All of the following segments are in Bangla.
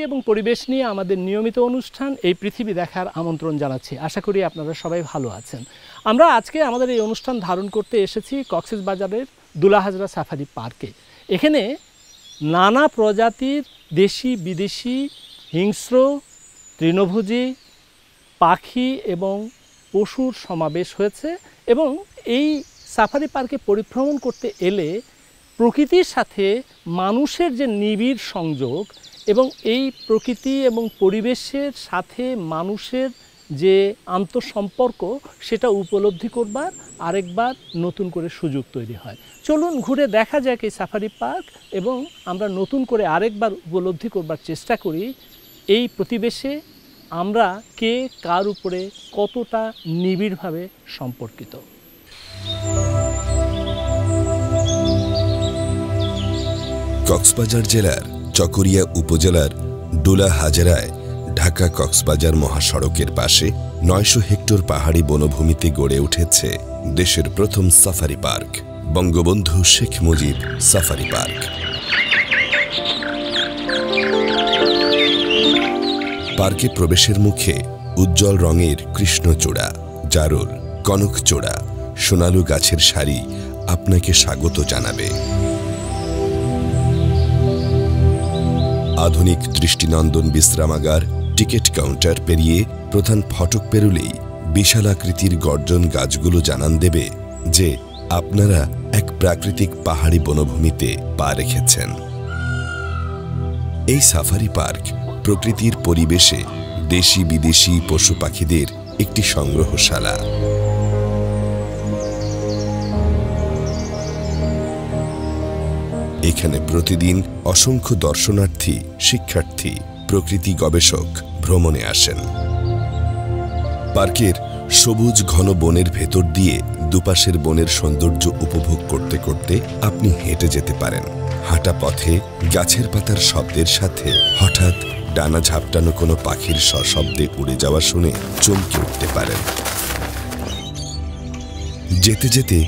এবং পরিবেশ নিয়ে আমাদের নিয়মিত অনুষ্ঠান এই পৃথিবী দেখার আমন্ত্রণ জানাচ্ছি। আশা করি আপনারা সবাই ভালো আছেন। আমরা আজকে আমাদের এই অনুষ্ঠান ধারণ করতে এসেছি কক্সবাজারের দুলাহাজরা সাফারি পার্কে। এখানে নানা প্রজাতির দেশি বিদেশি হিংস্র তৃণভোজী পাখি এবং পশুর সমাবেশ হয়েছে এবং এই সাফারি পার্কে পরিভ্রমণ করতে এলে প্রকৃতির সাথে মানুষের যে নিবিড় সংযোগ এবং এই প্রকৃতি এবং পরিবেশের সাথে মানুষের যে আন্তঃসম্পর্ক সেটা উপলব্ধি করবার আরেকবার নতুন করে সুযোগ তৈরি হয়। চলুন ঘুরে দেখা যাক এই সাফারি পার্ক এবং আমরা নতুন করে আরেকবার উপলব্ধি করবার চেষ্টা করি এই প্রতিবেশে আমরা কে কার উপরে কতটা নিবিড়ভাবে সম্পর্কিত। কক্সবাজার জেলার চকরিয়া উপজেলার দুলাহাজরায় ঢাকা কক্সবাজার মহাসড়কের পাশে ৯০০ হেক্টর পাহাড়ি বনভূমিতে গড়ে উঠেছে দেশের প্রথম safari park, Bangabandhu Sheikh Mujib safari park. পার্কে প্রবেশের মুখে উজ্জ্বল রঙের কৃষ্ণচূড়া, জারুল, কনকচূড়া, সোনালু গাছের সারি আপনাকে স্বাগত জানাবে। আধুনিক দৃষ্টিনন্দন বিশ্রামাগার, টিকিট কাউন্টার পেরিয়ে প্রধান ফটক পেরুলেই বিশালাকৃতির গর্জন গাছগুলো জানান দেবে যে আপনারা এক প্রাকৃতিক পাহাড়ি বনভূমিতে পা রেখেছেন। এই সাফারি পার্ক প্রকৃতির পরিবেশে দেশি বিদেশি পশু পাখিদের একটি সংগ্রহশালা। এখানে প্রতিদিন অসংখ্য দর্শনার্থী, শিক্ষার্থী, প্রকৃতি গবেষক ভ্রমণে আসেন। পার্কের সবুজ ঘন বনের ভেতর দিয়ে দুপাশের বনের সৌন্দর্য উপভোগ করতে করতে আপনি হেঁটে যেতে পারেন। হাঁটা পথে গাছের পাতার শব্দের সাথে হঠাৎ ডানা ঝাপটানো কোনো পাখির সশব্দে উড়ে যাওয়া শুনে চমকে উঠতে পারেন। যেতে যেতে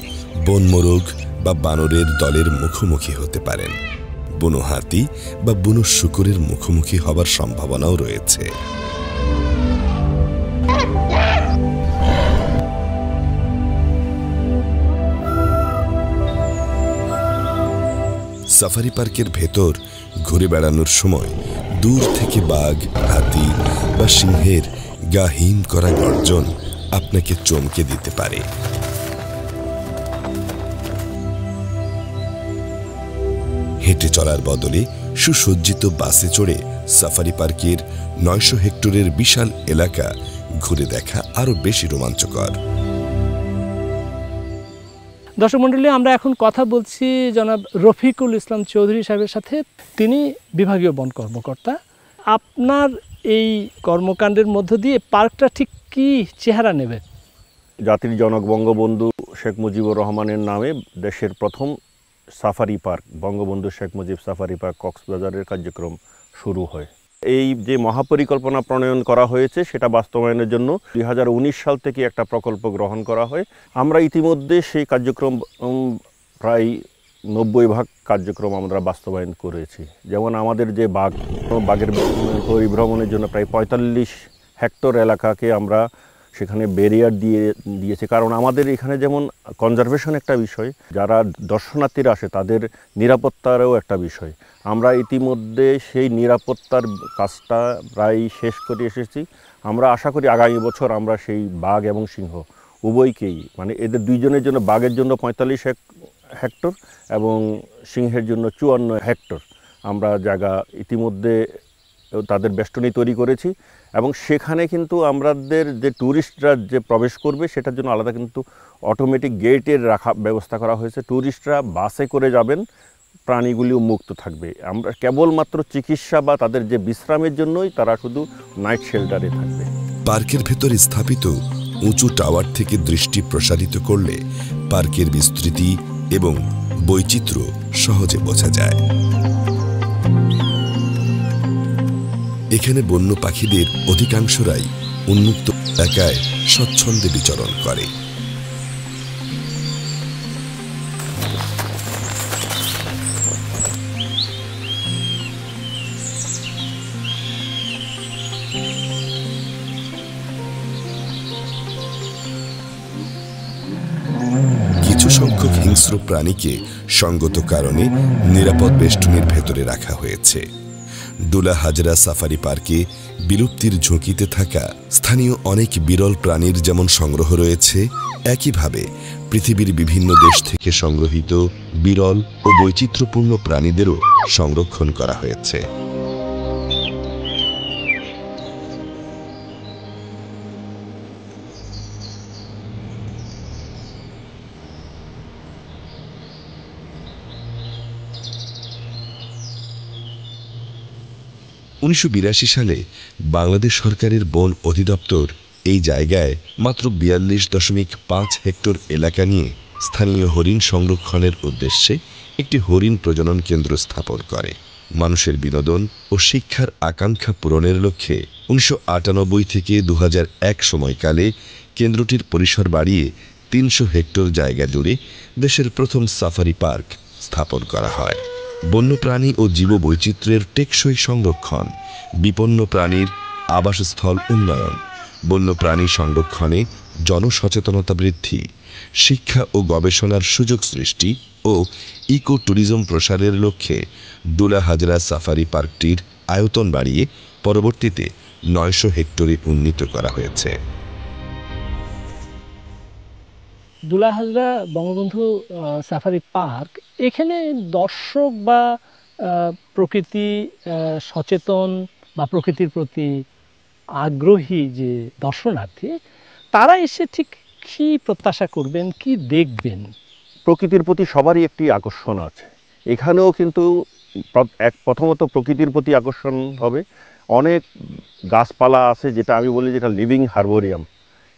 বনমোরগ বা বানরের দলের মুখোমুখি হতে পারেন। বুনো হাতি বা বুনো শূকরের মুখোমুখি হবার সম্ভাবনাও রয়েছে। সাফারি পার্কের ভেতর ঘুরে বেড়ানোর সময় দূর থেকে বাঘ, হাতি বা সিংহের গা হিম করা গর্জন আপনাকে চমকে দিতে পারে। হেঁটে চলার বদলে সুসজ্জিত বাসে চড়ে সাফারি পার্কের ৯০০ হেক্টরের বিশাল এলাকা ঘুরে দেখা আরো বেশি রোমাঞ্চকর। দর্শক মণ্ডলী, আমরা এখন কথা বলছি জনাব রফিকুল ইসলাম চৌধুরী সাহেবের সাথে। তিনি বিভাগীয় বন কর্মকর্তা। আপনার এই কর্মকাণ্ডের মধ্য দিয়ে পার্কটা ঠিক কী চেহারা নেবে? জাতির জনক বঙ্গবন্ধু শেখ মুজিবুর রহমানের নামে দেশের প্রথম safari park, Bangabandhu Sheikh Mujib safari park কক্সবাজারের কার্যক্রম শুরু হয়। এই যে মহাপরিকল্পনা প্রণয়ন করা হয়েছে সেটা বাস্তবায়নের জন্য ২০১৯ সাল থেকে একটা প্রকল্প গ্রহণ করা হয়। আমরা ইতিমধ্যে সেই কার্যক্রম প্রায় ৯০% কার্যক্রম আমরা বাস্তবায়ন করেছি। যেমন আমাদের যে বাঘের পরিভ্রমণের জন্য প্রায় ৪৫ হেক্টর এলাকাকে আমরা সেখানে ব্যারিয়ার দিয়েছে। কারণ আমাদের এখানে যেমন কনজারভেশন একটা বিষয়, যারা দর্শনার্থীরা আসে তাদের নিরাপত্তারও একটা বিষয়। আমরা ইতিমধ্যে সেই নিরাপত্তার কাজটা প্রায় শেষ করে এসেছি। আমরা আশা করি আগামী বছর আমরা সেই বাঘ এবং সিংহ উভয়কেই, মানে এদের দুইজনের জন্য, বাঘের জন্য ৪৫ হেক্টর এবং সিংহের জন্য ৫৪ হেক্টর আমরা জায়গা ইতিমধ্যে তাদের বেষ্টনী তৈরি করেছি। এবং সেখানে কিন্তু আমাদের যে ট্যুরিস্টরা যে প্রবেশ করবে সেটার জন্য আলাদা কিন্তু অটোমেটিক গেটের রাখা ব্যবস্থা করা হয়েছে। ট্যুরিস্টরা বাসে করে যাবেন, প্রাণীগুলিও মুক্ত থাকবে। আমরা কেবলমাত্র চিকিৎসা বা তাদের যে বিশ্রামের জন্যই তারা শুধু নাইট শেল্টারে থাকবে। পার্কের ভেতর স্থাপিত উঁচু টাওয়ার থেকে দৃষ্টি প্রসারিত করলে পার্কের বিস্তৃতি এবং বৈচিত্র্য সহজে বোঝা যায়। এখানে বন্য পাখিদের অধিকাংশরাই উন্মুক্ত এলাকায় স্বচ্ছন্দে বিচরণ করে। কিছু সংখ্যক হিংস্র প্রাণীকে সঙ্গত কারণে নিরাপদ বেষ্টনীর ভেতরে রাখা হয়েছে। দুলা হাজরা সাফারি পার্কে বিলুপ্তির ঝুঁকিতে থাকা স্থানীয় অনেক বিরল প্রাণীর যেমন সংগ্রহ রয়েছে, একইভাবে পৃথিবীর বিভিন্ন দেশ থেকে সংগ্রহীত বিরল ও বৈচিত্র্যপূর্ণ প্রাণীদেরও সংরক্ষণ করা হয়েছে। সালে বাংলাদেশ সরকারের বন অধিদপ্তর এই জায়গায় মাত্র 42.5 হেক্টর এলাকা নিয়ে স্থানীয় হরিণ সংরক্ষণের উদ্দেশ্যে একটি হরিণ প্রজনন কেন্দ্র স্থাপন করে। মানুষের বিনোদন ও শিক্ষার আকাঙ্ক্ষা পূরণের লক্ষ্যে 1998 থেকে 2001 সময়কালে কেন্দ্রটির পরিসর বাড়িয়ে 300 হেক্টর জায়গা জুড়ে দেশের প্রথম সাফারি পার্ক স্থাপন করা হয়। বন্যপ্রাণী ও জীববৈচিত্র্যের টেকসই সংরক্ষণ, বিপন্ন প্রাণীর আবাসস্থল উন্নয়ন, বন্যপ্রাণী সংরক্ষণে জনসচেতনতা বৃদ্ধি, শিক্ষা ও গবেষণার সুযোগ সৃষ্টি ও ইকো ট্যুরিজম প্রসারের লক্ষ্যে দুলা হাজরা সাফারি পার্কটির আয়তন বাড়িয়ে পরবর্তীতে 900 হেক্টরে উন্নীত করা হয়েছে। দুলা হাজরা বঙ্গবন্ধু সাফারি পার্ক, এখানে দর্শক বা প্রকৃতি সচেতন বা প্রকৃতির প্রতি আগ্রহী যে দর্শনার্থী, তারা এসে ঠিক কি প্রত্যাশা করবেন, কি দেখবেন? প্রকৃতির প্রতি সবারই একটি আকর্ষণ আছে। এখানেও কিন্তু প্রথমত প্রকৃতির প্রতি আকর্ষণ হবে। অনেক গাছপালা আছে, যেটা আমি বলি যেটা লিভিং হারবোরিয়াম।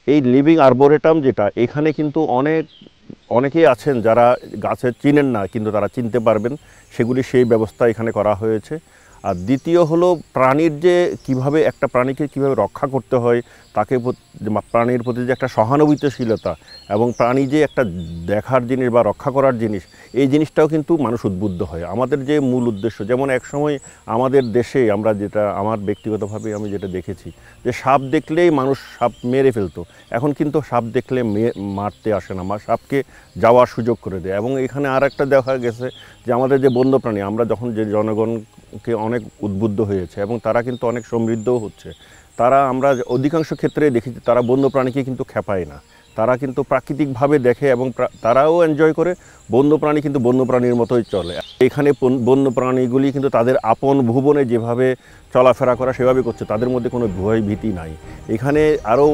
এই লিভিং আরবোরেটাম যেটা, এখানে কিন্তু অনেকেই আছেন যারা গাছের চিনেন না, কিন্তু তারা চিনতে পারবেন, সেগুলি সেই ব্যবস্থা এখানে করা হয়েছে। আর দ্বিতীয় হলো প্রাণীর যে কিভাবে একটা প্রাণীকে কিভাবে রক্ষা করতে হয়, তাকে প্রাণীর প্রতি যে একটা সহানুভূতিশীলতা এবং প্রাণী যে একটা দেখার জিনিস বা রক্ষা করার জিনিস, এই জিনিসটাও কিন্তু মানুষ উদ্বুদ্ধ হয়। আমাদের যে মূল উদ্দেশ্য, যেমন এক সময় আমাদের দেশে আমরা যেটা, আমার ব্যক্তিগতভাবে আমি যেটা দেখেছি, যে সাপ দেখলেই মানুষ সাপ মেরে ফেলতো, এখন কিন্তু সাপ দেখলে মারতে আসে না, সাপকে যাওয়ার সুযোগ করে দেয়। এবং এখানে আর একটা দেখা গেছে যে আমাদের যে বন্যপ্রাণী, আমরা যখন যে জনগণকে অনেক উদ্বুদ্ধ হয়েছে এবং তারা কিন্তু অনেক সমৃদ্ধও হচ্ছে। তারা, আমরা অধিকাংশ ক্ষেত্রে দেখেছি, তারা বন্যপ্রাণীকে কিন্তু খেপায় না, তারা কিন্তু প্রাকৃতিকভাবে দেখে এবং তারাও এনজয় করে। বন্যপ্রাণী কিন্তু বন্যপ্রাণীর মতোই চলে। এখানে বন্যপ্রাণীগুলি কিন্তু তাদের আপন ভুবনে যেভাবে চলাফেরা করা সেভাবে করছে, তাদের মধ্যে কোনো ভয় ভীতি নাই। এখানে আরও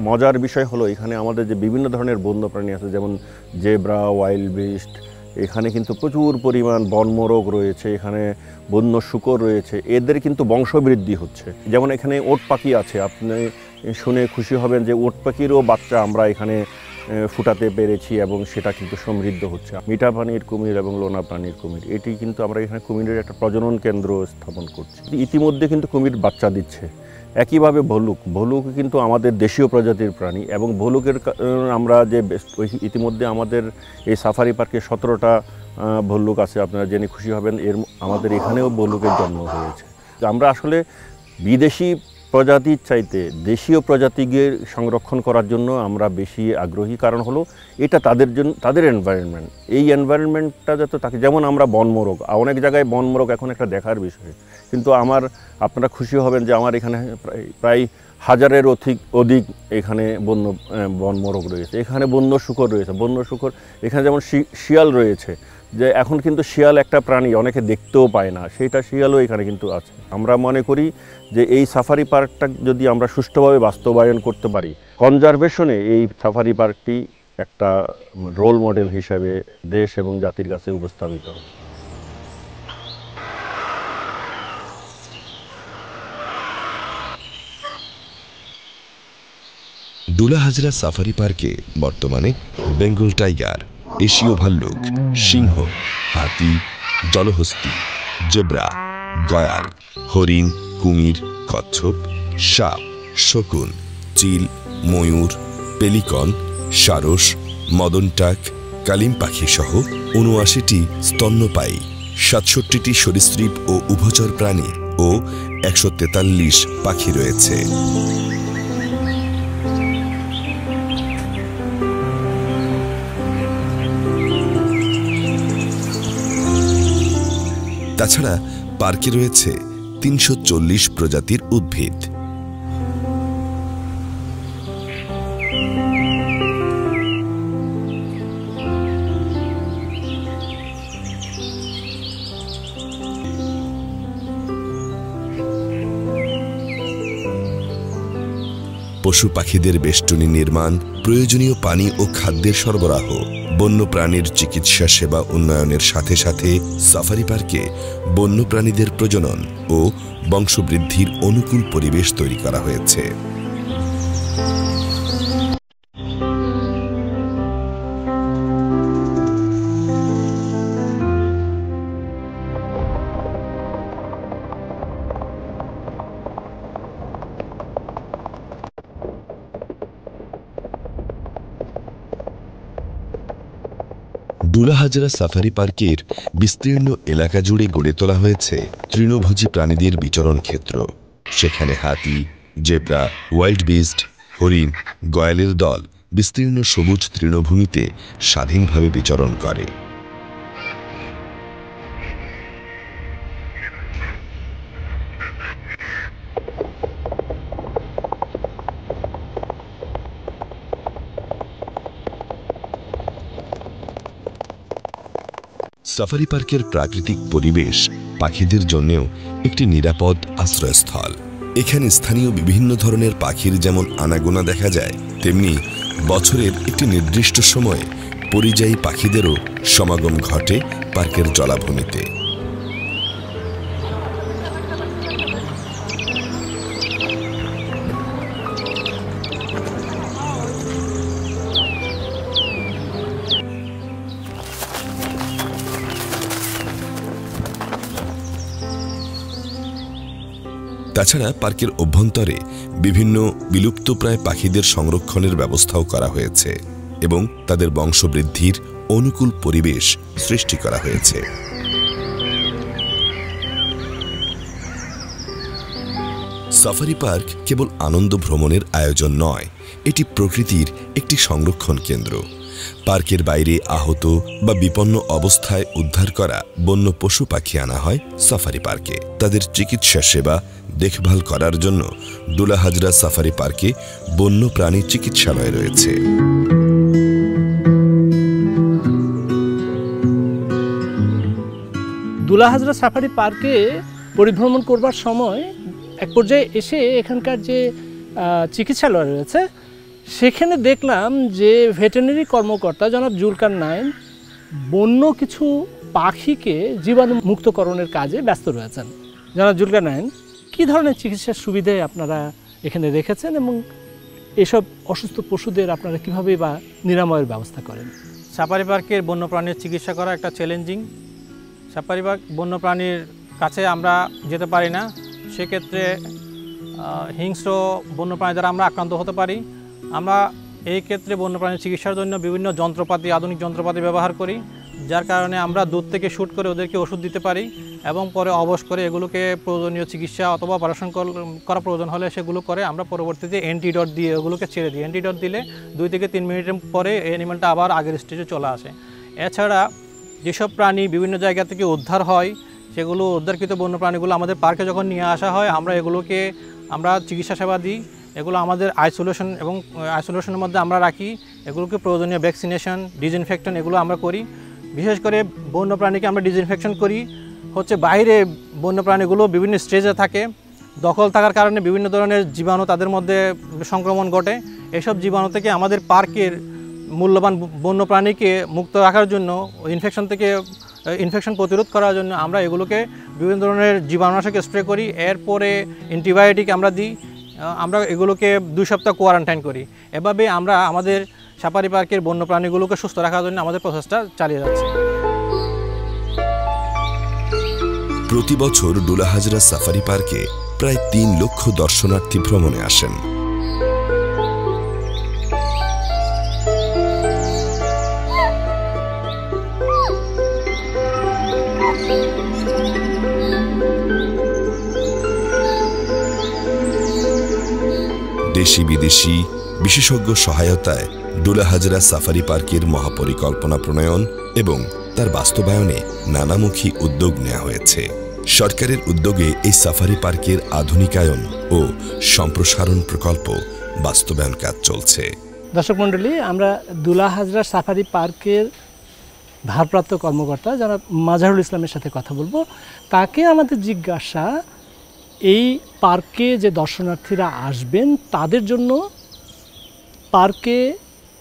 মজার বিষয় হলো, এখানে আমাদের যে বিভিন্ন ধরনের বন্যপ্রাণী আছে, যেমন জেব্রা, ওয়াইল্ড বিস্ট, এখানে কিন্তু প্রচুর পরিমাণ বনমোরগ রয়েছে, এখানে বন্য শূকর রয়েছে, এদের কিন্তু বংশবৃদ্ধি হচ্ছে। যেমন এখানে ওট পাখি আছে, আপনি শুনে খুশি হবেন যে ওট পাখিরও বাচ্চা আমরা এখানে ফুটাতে পেরেছি এবং সেটা কিন্তু সমৃদ্ধ হচ্ছে। মিঠা পানির কুমির এবং লোনা পানির কুমির, এটি কিন্তু আমরা এখানে কুমিরের একটা প্রজনন কেন্দ্র স্থাপন করছি। ইতিমধ্যে কিন্তু কুমির বাচ্চা দিচ্ছে। একইভাবে ভলুক কিন্তু আমাদের দেশীয় প্রজাতির প্রাণী, এবং ভলুকের আমরা যে ইতিমধ্যে আমাদের এই সাফারি পার্কে 17টা ভল্লুক আছে, আপনারা জেনে খুশি হবেন। আমাদের এখানেও ভল্লুকের জন্ম হয়েছে। আমরা আসলে বিদেশি প্রজাতির চাইতে দেশীয় প্রজাতিকে সংরক্ষণ করার জন্য আমরা বেশি আগ্রহী। কারণ হলো এটা তাদের জন্য, তাদের এনভায়রনমেন্ট, এই এনভায়রনমেন্টটা যাতে তাকে, যেমন আমরা বনমোরগ, অনেক জায়গায় বনমোরগ এখন একটা দেখার বিষয়, কিন্তু আপনারা খুশি হবেন যে আমার এখানে প্রায় 1000-এর অধিক এখানে বনমোরগ রয়েছে। এখানে বন্য শূকর রয়েছে, এখানে যেমন শিয়াল রয়েছে, যে এখন কিন্তু শিয়াল একটা প্রাণী অনেকে দেখতেও পায় না, সেটা শিয়ালও এখানে কিন্তু আছে। আমরা মনে করি যে এই সাফারি পার্কটা যদি আমরা সুষ্ঠুভাবে বাস্তবায়ন করতে পারি, কনজারভেশনে এই সাফারি পার্কটি একটা রোল মডেল হিসেবে দেশ এবং জাতির কাছে উপস্থাপিত হবে। দুলা হাজরা সাফারি পার্কে বর্তমানে বেঙ্গল টাইগার, এশীয় ভাল্লুক, সিংহ, হাতি, জলহস্তী, জেব্রা, গয়াল, হরিণ, কুমির, কচ্ছপ, সাপ, শকুন, চিল, ময়ূর, পেলিকন, সারস, মদনটাক, কালিম পাখি সহ ৭৯টি স্তন্যপায়ী, ৬৭টি সরীসৃপ ও উভচর প্রাণী ও ১৪৩ পাখি রয়েছে। তাছাড়া পার্কে রয়েছে ৩৪০ প্রজাতির উদ্ভিদ। পশু পাখিদের বেষ্টনী নির্মাণ, প্রয়োজনীয় পানি ও খাদ্যের সরবরাহ, বন্যপ্রাণীর চিকিৎসা সেবা উন্নয়নের সাথে সাথে সাফারি পার্কে বন্যপ্রাণীদের প্রজনন ও বংশবৃদ্ধির অনুকূল পরিবেশ তৈরি করা হয়েছে। দুলাহাজরা সাফারি পার্কের বিস্তীর্ণ এলাকা জুড়ে গড়ে তোলা হয়েছে তৃণভোজী প্রাণীদের বিচরণ ক্ষেত্র। সেখানে হাতি, জেব্রা, ওয়াইল্ড বিস্ট, হরিণ, গয়ালের দল বিস্তীর্ণ সবুজ তৃণভূমিতে স্বাধীনভাবে বিচরণ করে। সাফারি পার্কের প্রাকৃতিক পরিবেশ পাখিদের জন্যও একটি নিরাপদ আশ্রয়স্থল। এখানে স্থানীয় বিভিন্ন ধরনের পাখির যেমন আনাগোনা দেখা যায়, তেমনি বছরের একটি নির্দিষ্ট সময়ে পরিযায়ী পাখিদেরও সমাগম ঘটে পার্কের জলাভূমিতে। তাছাড়া পার্কের অভ্যন্তরে বিভিন্ন বিলুপ্তপ্রায় পাখিদের সংরক্ষণের ব্যবস্থাও করা হয়েছে এবং তাদের বংশবৃদ্ধির অনুকূল পরিবেশ সৃষ্টি করা হয়েছে। সাফারি পার্ক কেবল আনন্দ ভ্রমণের আয়োজন নয়, এটি প্রকৃতির একটি সংরক্ষণ কেন্দ্র। পার্কের বাইরে আহত বা বিপন্ন অবস্থায় উদ্ধার করা বন্য পশু পাখি আনা হয় সাফারি পার্কে। তাদের চিকিৎসা সেবা দেখভাল করার জন্য দুলাহাজরা সাফারি পার্কে বন্য প্রাণী চিকিৎসালয় রয়েছে। দুলাহাজরা সাফারি পার্কে পরিভ্রমণ করবার সময় এক পর্যায়ে এসে এখানকার যে চিকিৎসালয় রয়েছে সেখানে দেখলাম যে ভেটেরিনারি কর্মকর্তা জনাব জুলকার নাইন বন্য কিছু পাখিকে জীবাণু মুক্তকরণের কাজে ব্যস্ত রয়েছেন। জনাব জুলকার নাইন, কী ধরনের চিকিৎসার সুবিধে আপনারা এখানে রেখেছেন এবং এসব অসুস্থ পশুদের আপনারা কীভাবে বা নিরাময়ের ব্যবস্থা করেন? সাফারি পার্কের বন্যপ্রাণীর চিকিৎসা করা একটা চ্যালেঞ্জিং। সাফারি পার্ক বন্যপ্রাণীর কাছে আমরা যেতে পারি না, সেক্ষেত্রে হিংস্র বন্যপ্রাণী দ্বারা আমরা আক্রান্ত হতে পারি। আমরা এই ক্ষেত্রে বন্যপ্রাণীর চিকিৎসার জন্য বিভিন্ন যন্ত্রপাতি, আধুনিক যন্ত্রপাতি ব্যবহার করি, যার কারণে আমরা দূর থেকে শ্যুট করে ওদেরকে ওষুধ দিতে পারি এবং পরে অবশ করে এগুলোকে প্রয়োজনীয় চিকিৎসা অথবা অপারেশন করা প্রয়োজন হলে সেগুলো করে আমরা পরবর্তীতে অ্যান্টিডট দিয়ে ওগুলোকে ছেড়ে দিই। অ্যান্টিডট দিলে 2 থেকে 3 মিনিটের পরে অ্যানিমালটা আবার আগের স্টেজে চলে আসে। এছাড়া যেসব প্রাণী বিভিন্ন জায়গা থেকে উদ্ধার হয়, সেগুলো উদ্ধারকৃত বন্য প্রাণীগুলো আমাদের পার্কে যখন নিয়ে আসা হয় আমরা এগুলোকে চিকিৎসা সেবা দিই। এগুলো আমাদের আইসোলেশন এবং আইসোলেশনের মধ্যে আমরা রাখি। এগুলোকে প্রয়োজনীয় ভ্যাকসিনেশন, ডিসইনফেকশন এগুলো আমরা করি। বিশেষ করে বন্য প্রাণীকে আমরা ডিসইনফেকশন করি বাইরে বন্য প্রাণীগুলো বিভিন্ন স্টেজে থাকে, দখল থাকার কারণে বিভিন্ন ধরনের জীবাণু তাদের মধ্যে সংক্রমণ ঘটে। এসব জীবাণু থেকে আমাদের পার্কের মূল্যবান বন্য প্রাণীকে মুক্ত রাখার জন্য, ইনফেকশন প্রতিরোধ করার জন্য আমরা এগুলোকে বিভিন্ন ধরনের জীবাণুনাশক স্প্রে করি। এরপরে অ্যান্টিবায়োটিক আমরা দিই। আমরা এগুলোকে 2 সপ্তাহ কোয়ারেন্টাইন করি। এভাবে আমরা আমাদের সাফারি পার্কের বন্য প্রাণীগুলোকে সুস্থ রাখার জন্য আমাদের প্রচেষ্টা চালিয়ে যাচ্ছি। প্রতি বছর দুলাহাজরা সাফারি পার্কে প্রায় 3 লক্ষ দর্শনার্থী ভ্রমণে আসেন। দেশি বিদেশি বিশেষজ্ঞ সহায়তায় দুলাহাজরা সাফারি পার্কের মহাপরিকল্পনা প্রণয়ন এবং তার বাস্তবায়নে নানামুখী উদ্যোগ নেওয়া হয়েছে। সরকারের উদ্যোগে এই সাফারি পার্কের আধুনিকায়ন ও সম্প্রসারণ প্রকল্প বাস্তবায়ন কাজ চলছে। দর্শক মণ্ডলী, আমরা দুলা হাজরা সাফারি পার্কের ভারপ্রাপ্ত কর্মকর্তা যারা মাজারুল ইসলামের সাথে কথা বলবো। তাকে আমাদের জিজ্ঞাসা, এই পার্কে যে দর্শনার্থীরা আসবেন তাদের জন্য পার্কে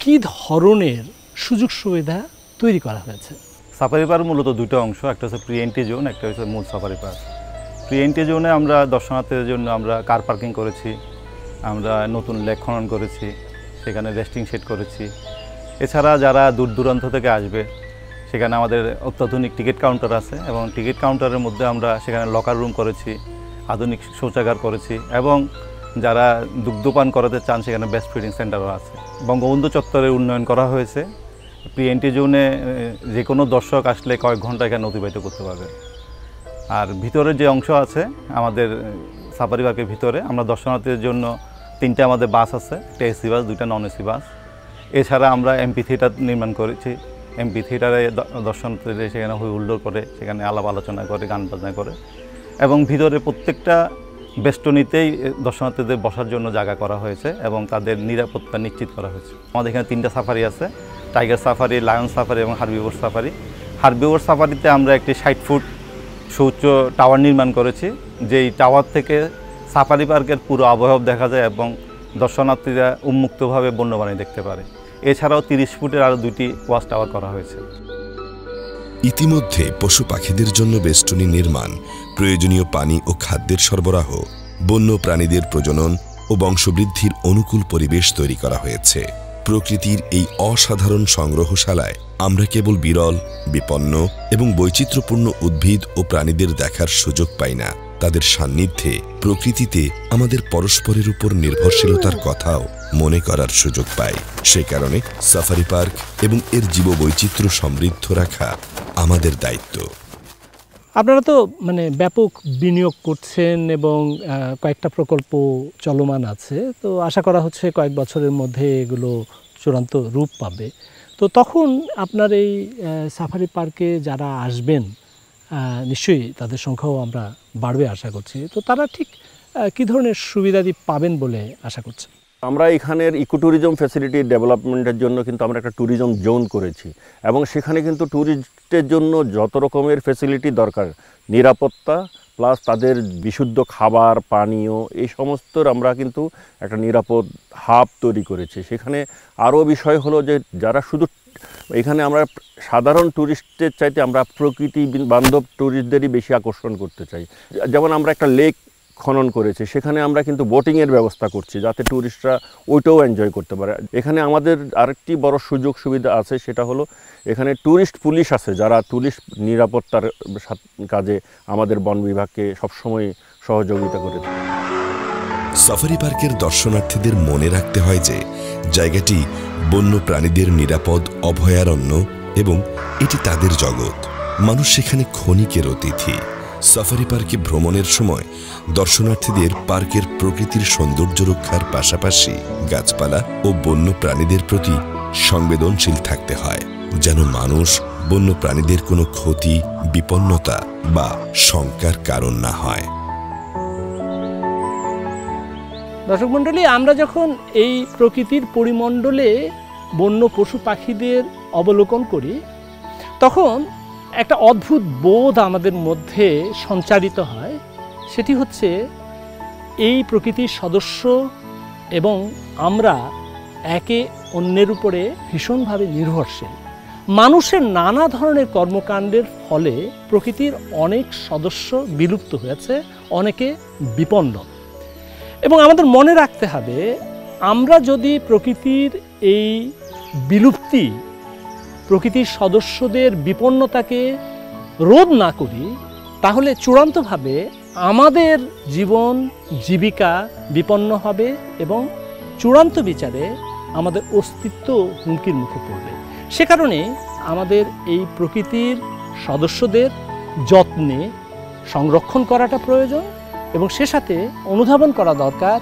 কি ধরনের সুযোগ সুবিধা তৈরি করা হয়েছে? সাফারি পার্ক মূলত দুটো অংশ, একটা হচ্ছে প্রি এন্ট্রি জোন, একটা হচ্ছে মূল সাফারি পার্ক। প্রি এন্ট্রি জোনে আমরা দর্শনার্থীদের জন্য আমরা কার পার্কিং করেছি, আমরা নতুন লেক খনন করেছি, সেখানে রেস্টিং শেড করেছি। এছাড়া যারা দূর দূরান্ত থেকে আসবে সেখানে আমাদের অত্যাধুনিক টিকিট কাউন্টার আছে এবং টিকিট কাউন্টারের মধ্যে আমরা সেখানে লকার রুম করেছি, আধুনিক শৌচাগার করেছি এবং যারা দুগ্ধপান করাতে চান সেখানে বেস্ট ফিডিং সেন্টারও আছে। বঙ্গবন্ধু চত্বরের উন্নয়ন করা হয়েছে। প্রি এন্ট্রি জোনে যে কোনো দর্শক আসলে কয়েক ঘন্টা এখানে অতিবাহিত করতে পারবে। আর ভিতরে যে অংশ আছে আমাদের সাফারি পার্কের ভিতরে, আমরা দর্শনার্থীদের জন্য 3টে আমাদের বাস আছে, একটা এসি বাস, 2টা নন এসি বাস। এছাড়া আমরা এমপি থিয়েটার নির্মাণ করেছি। এমপি থিয়েটারে দর্শনার্থীরা সেখানে হই হুল্লোড় করে, সেখানে আলাপ আলোচনা করে, গান বাজনা করে এবং ভিতরে প্রত্যেকটা বেষ্টনীতেই দর্শনার্থীদের বসার জন্য জায়গা করা হয়েছে এবং তাদের নিরাপত্তা নিশ্চিত করা হয়েছে। আমাদের এখানে 3টা সাফারি আছে, টাইগার সাফারি, লায়ন সাফারি এবং হার্বিভোর সাফারি। হার্বিভোর সাফারিতে আমরা একটি 60 ফুট সুউচ্চ টাওয়ার নির্মাণ করেছি, যেই টাওয়ার থেকে সাফারি পার্কের পুরো আবহাওয়া দেখা যায় এবং দর্শনার্থীরা উন্মুক্তভাবে বন্যপ্রাণী দেখতে পারে। এছাড়াও 30 ফুটের আরও 2টি ওয়াচ টাওয়ার করা হয়েছে। ইতিমধ্যে পশু পাখিদের জন্য বেষ্টনী নির্মাণ, প্রয়োজনীয় পানি ও খাদ্যের সরবরাহ, বন্য প্রাণীদের প্রজনন ও বংশবৃদ্ধির অনুকূল পরিবেশ তৈরি করা হয়েছে। প্রকৃতির এই অসাধারণ সংগ্রহশালায় আমরা কেবল বিরল, বিপন্ন এবং বৈচিত্র্যপূর্ণ উদ্ভিদ ও প্রাণীদের দেখার সুযোগ পাই না, তাদের সান্নিধ্যে প্রকৃতিতে আমাদের পরস্পরের উপর নির্ভরশীলতার কথাও মনে করার সুযোগ পাই। সেই কারণে সাফারি পার্ক এবং এর জীববৈচিত্র্য সমৃদ্ধ রাখা আমাদের দায়িত্ব। আপনারা তো ব্যাপক বিনিয়োগ করছেন এবং কয়েকটা প্রকল্প চলমান আছে, তো আশা করা হচ্ছে কয়েক বছরের মধ্যে এগুলো চূড়ান্ত রূপ পাবে। তো তখন আপনার এই সাফারি পার্কে যারা আসবেন নিশ্চয়ই তাদের সংখ্যাও আমরা বাড়বে আশা করছি। তো তারা ঠিক কী ধরনের সুবিধাদি পাবেন বলে আশা করছেন? আমরা এখানের ইকো ট্যুরিজম ফ্যাসিলিটি ডেভেলপমেন্টের জন্য কিন্তু আমরা একটা ট্যুরিজম জোন করেছি এবং সেখানে কিন্তু ট্যুরিস্টের জন্য যত রকমের ফ্যাসিলিটি দরকার, নিরাপত্তা প্লাস তাদের বিশুদ্ধ খাবার, পানীয়, এই সমস্তর আমরা কিন্তু একটা নিরাপদ হাব তৈরি করেছি। সেখানে আরও বিষয় হলো যে যারা শুধু এখানে আমরা সাধারণ ট্যুরিস্টের চাইতে আমরা প্রকৃতি বান্ধব ট্যুরিস্টদেরই বেশি আকর্ষণ করতে চাই। যেমন আমরা একটা লেক খনন করেছি, সেখানে আমরা কিন্তু বোটিংয়ের ব্যবস্থা করছি যাতে ট্যুরিস্টরা ওইটাও এনজয় করতে পারে। এখানে আমাদের আরেকটি বড় সুযোগ সুবিধা আছে, সেটা হলো এখানে ট্যুরিস্ট পুলিশ আছে যারা ট্যুরিস্ট নিরাপত্তার কাজে আমাদের বন বিভাগকে সবসময় সহযোগিতা করে। সাফারি পার্কের দর্শনার্থীদের মনে রাখতে হয় যে জায়গাটি বন্য প্রাণীদের নিরাপদ অভয়ারণ্য এবং এটি তাদের জগৎ। মানুষ সেখানে ক্ষণিকের অতিথি। সাফারি পার্কে ভ্রমণের সময় দর্শনার্থীদের পার্কের প্রকৃতির সৌন্দর্য রক্ষার পাশাপাশি গাছপালা ও বন্য প্রাণীদের প্রতি সংবেদনশীল থাকতে হয়, যেন মানুষ বন্য প্রাণীদের কোনো ক্ষতি, বিপন্নতা বা শঙ্কার কারণ না হয়। দর্শক মণ্ডলী, আমরা যখন এই প্রকৃতির পরিমণ্ডলে বন্য পশু পাখিদের অবলোকন করি তখন একটা অদ্ভুত বোধ আমাদের মধ্যে সঞ্চারিত হয়। সেটি হচ্ছে এই প্রকৃতির সদস্য এবং আমরা একে অন্যের উপরে ভীষণভাবে নির্ভরশীল। মানুষের নানা ধরনের কর্মকাণ্ডের ফলে প্রকৃতির অনেক সদস্য বিলুপ্ত হয়েছে, অনেকে বিপন্ন। এবং আমাদের মনে রাখতে হবে, আমরা যদি প্রকৃতির এই বিলুপ্তি, প্রকৃতির সদস্যদের বিপন্নতাকে রোধ না করি তাহলে চূড়ান্তভাবে আমাদের জীবন জীবিকা বিপন্ন হবে এবং চূড়ান্ত বিচারে আমাদের অস্তিত্ব হুমকির মুখে পড়বে। সে কারণে আমাদের এই প্রকৃতির সদস্যদের যত্নে সংরক্ষণ করাটা প্রয়োজন এবং সে সাথে অনুধাবন করা দরকার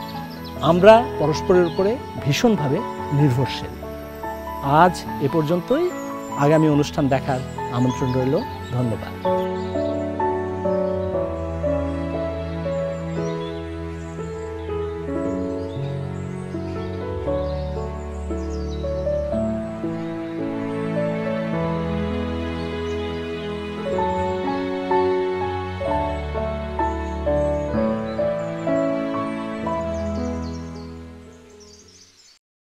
আমরা পরস্পরের উপরে ভীষণভাবে নির্ভরশীল। আজ এ পর্যন্তই। আগামী অনুষ্ঠান দেখার আমন্ত্রণ রইল। ধন্যবাদ।